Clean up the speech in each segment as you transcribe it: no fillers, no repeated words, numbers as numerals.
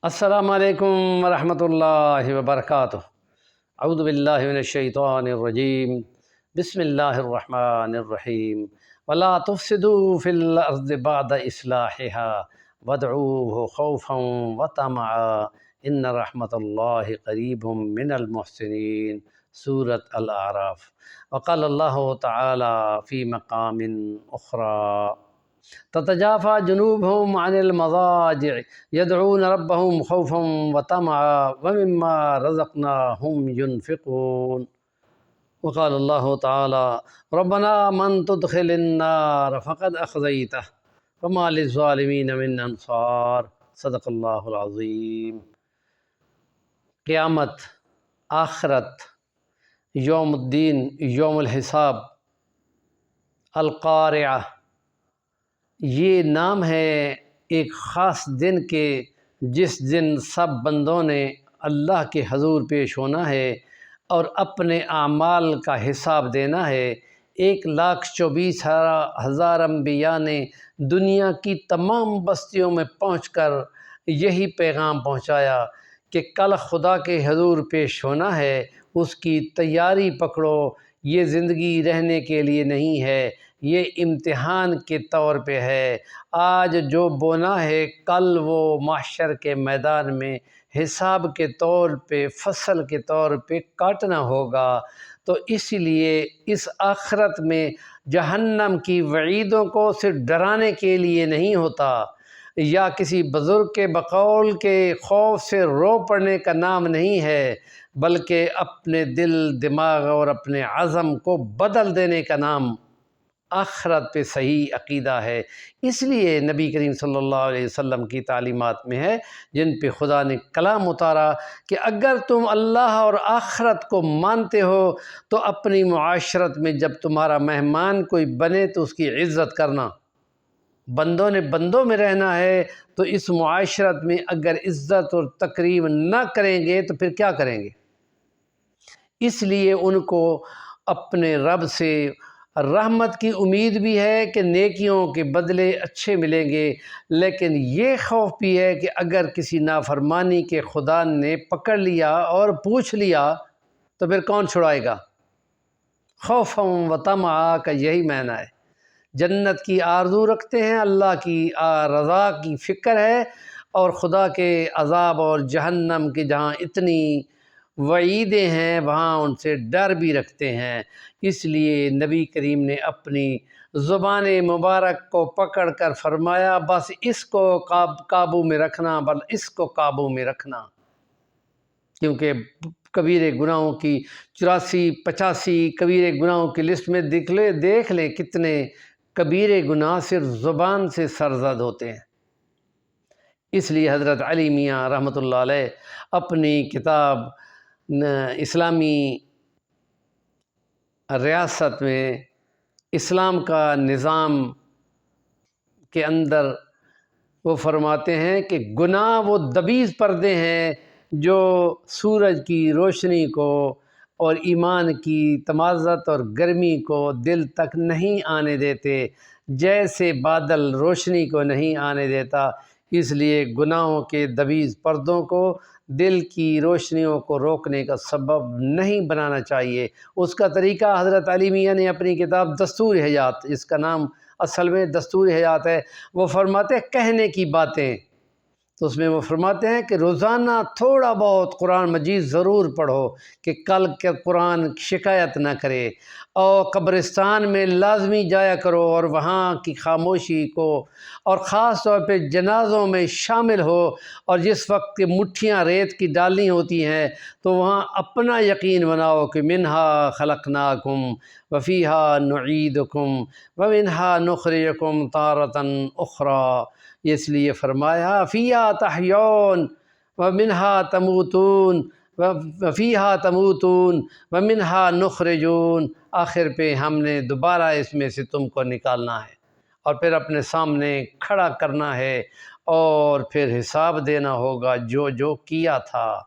السلام علیکم ورحمۃ اللہ وبرکاتہ۔ اعوذ باللہ من الشیطان الرجیم، بسم اللہ الرحمن الرحیم۔ ولا تفسدوا فی الارض بعد اصلاحها وادعوه خوفا وطمعا ان رحمت اللہ قریب من المحسنین۔ سورۃ الاعراف۔ وقال اللہ تعالی فی مقام اخری تتجافى جنوبهم عن المضاجع يدعون ربهم خوفا وطمعا ومما رزقناهم ينفقون۔ وقال الله تعالى ربنا من تدخل النار فقد أخزيته وما للظالمين من انصار۔ صدق اللہ العظیم۔ قیامت، آخرت، یوم الدین، یوم الحساب، القارعہ، یہ نام ہے ایک خاص دن کے جس دن سب بندوں نے اللہ کے حضور پیش ہونا ہے اور اپنے اعمال کا حساب دینا ہے۔ 1,24,000 انبیاء نے دنیا کی تمام بستیوں میں پہنچ کر یہی پیغام پہنچایا کہ کل خدا کے حضور پیش ہونا ہے، اس کی تیاری پکڑو۔ یہ زندگی رہنے کے لیے نہیں ہے، یہ امتحان کے طور پہ ہے۔ آج جو بونا ہے کل وہ محشر کے میدان میں حساب کے طور پہ، فصل کے طور پہ کاٹنا ہوگا۔ تو اس لیے اس آخرت میں جہنم کی وعیدوں کو صرف ڈرانے کے لیے نہیں ہوتا، یا کسی بزرگ کے بقول کے خوف سے رو پڑنے کا نام نہیں ہے، بلکہ اپنے دل، دماغ اور اپنے عزم کو بدل دینے کا نام آخرت پہ صحیح عقیدہ ہے۔ اس لیے نبی کریم صلی اللہ علیہ وسلم کی تعلیمات میں ہے، جن پہ خدا نے کلام اتارا کہ اگر تم اللہ اور آخرت کو مانتے ہو تو اپنی معاشرت میں جب تمہارا مہمان کوئی بنے تو اس کی عزت کرنا۔ بندوں نے بندوں میں رہنا ہے تو اس معاشرت میں اگر عزت اور تکریم نہ کریں گے تو پھر کیا کریں گے؟ اس لیے ان کو اپنے رب سے رحمت کی امید بھی ہے کہ نیکیوں کے بدلے اچھے ملیں گے، لیکن یہ خوف بھی ہے کہ اگر کسی نافرمانی کے خدا نے پکڑ لیا اور پوچھ لیا تو پھر کون چھڑائے گا؟ خوفا و طمعا کا یہی معنی ہے۔ جنت کی آرزو رکھتے ہیں، اللہ کی رضا کی فکر ہے، اور خدا کے عذاب اور جہنم کے جہاں اتنی وعیدیں ہیں وہاں ان سے ڈر بھی رکھتے ہیں۔ اس لیے نبی کریم نے اپنی زبان مبارک کو پکڑ کر فرمایا بس اس کو قابو میں رکھنا، اس کو قابو میں رکھنا، کیونکہ کبیرے گناہوں کی 84-85 کبیرے گناہوں کی لسٹ میں دیکھ لیں کتنے کبیرے گناہ صرف زبان سے سرزد ہوتے ہیں۔ اس لیے حضرت علی میاں رحمۃ اللہ علیہ اپنی کتاب اسلامی ریاست میں اسلام کا نظام کے اندر وہ فرماتے ہیں کہ گناہ وہ دبیز پردے ہیں جو سورج کی روشنی کو اور ایمان کی تمازت اور گرمی کو دل تک نہیں آنے دیتے، جیسے بادل روشنی کو نہیں آنے دیتا۔ اس لیے گناہوں کے دبیز پردوں کو دل کی روشنیوں کو روکنے کا سبب نہیں بنانا چاہیے۔ اس کا طریقہ حضرت علی میاں نے اپنی کتاب دستور حیات، جس کا نام اصل میں دستور حیات ہے، وہ فرماتے ہیں کہنے کی باتیں، تو اس میں وہ فرماتے ہیں کہ روزانہ تھوڑا بہت قرآن مجید ضرور پڑھو کہ کل کے قرآن شکایت نہ کرے، اور قبرستان میں لازمی جایا کرو اور وہاں کی خاموشی کو، اور خاص طور پہ جنازوں میں شامل ہو، اور جس وقت کہ مٹھیاں ریت کی ڈالنی ہوتی ہیں تو وہاں اپنا یقین بناؤ کہ منہا خلقناکم وفیہا نعیدکم ومنہا نخرجکم تارۃ اخری۔ اس لیے فرمایا فیہا تحیون ومنہا تموتون وفیہا تموتون ومنہا نخرجون۔ آخر پہ ہم نے دوبارہ اس میں سے تم کو نکالنا ہے اور پھر اپنے سامنے کھڑا کرنا ہے، اور پھر حساب دینا ہوگا جو جو کیا تھا۔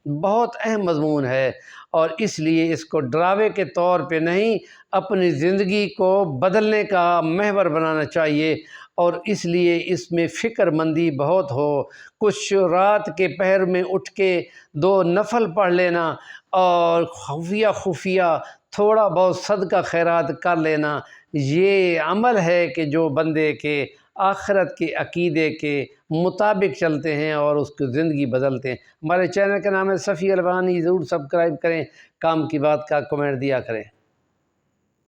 بہت اہم مضمون ہے، اور اس لیے اس کو ڈراوے کے طور پہ نہیں، اپنی زندگی کو بدلنے کا محور بنانا چاہیے، اور اس لیے اس میں فکر مندی بہت ہو۔ کچھ رات کے پہر میں اٹھ کے 2 نفل پڑھ لینا اور خفیہ خفیہ تھوڑا بہت صدقہ خیرات کر لینا، یہ عمل ہے کہ جو بندے کے آخرت کے عقیدے کے مطابق چلتے ہیں اور اس کی زندگی بدلتے ہیں۔ ہمارے چینل کا نام ہے صفی البانی، ضرور سبسکرائب کریں، کام کی بات کا کمنٹ دیا کریں۔